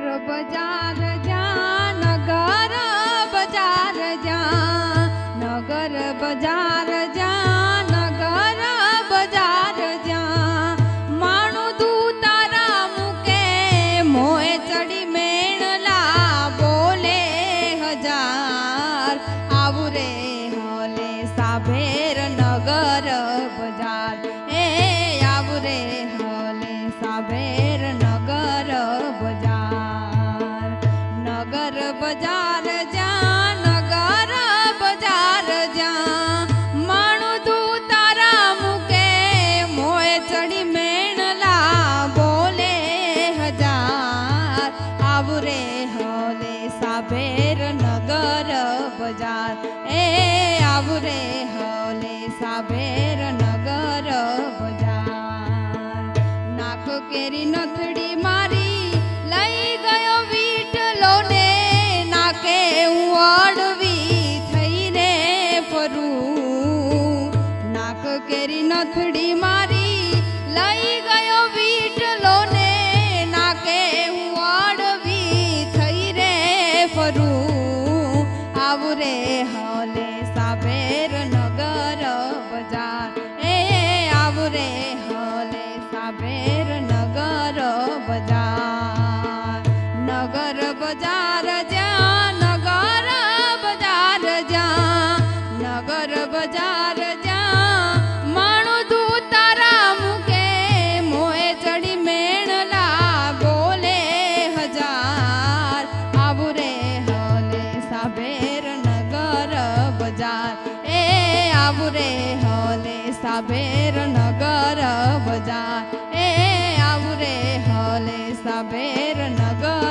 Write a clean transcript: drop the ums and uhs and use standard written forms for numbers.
बजार जा नगर बजार जा नगर बजार जा नगर बजार जा माणू तू तारा मुके मोए चढ़ी मेणला बोले हजार आवू रे होले साभेर नगर बजार ए आवू रे होले साभेर नगर बजार नगर बजार जा नगर बजार जा माणू तू तारा मुके मोए चढ़ी मेणला बोले हजार आवू रे होले साभेर नगर बजार ए आवू रे होले साभेर नगर बजार नाक केरी नथड़ी मारी लई गयो वीटलो ने नाके हूँ अड़वी थईने फरू नाक केरी नथड़ी मारी लई गयो वीटलो ने नाके हूँ अड़वी थई रे फरू आवू रे होले साभेर नगर बजार ए आवू रे होले साभेर नगर बजार नगर बजार जा नगर बजार जा नगर बजार जा माणू तू तारा मुके मोए चढ़ी मेणला बोले हजार आवू रे होले साभेर नगर बजार ए आवू रे होले साभेर नगर बजार ए आवू रे होले साभेर नगर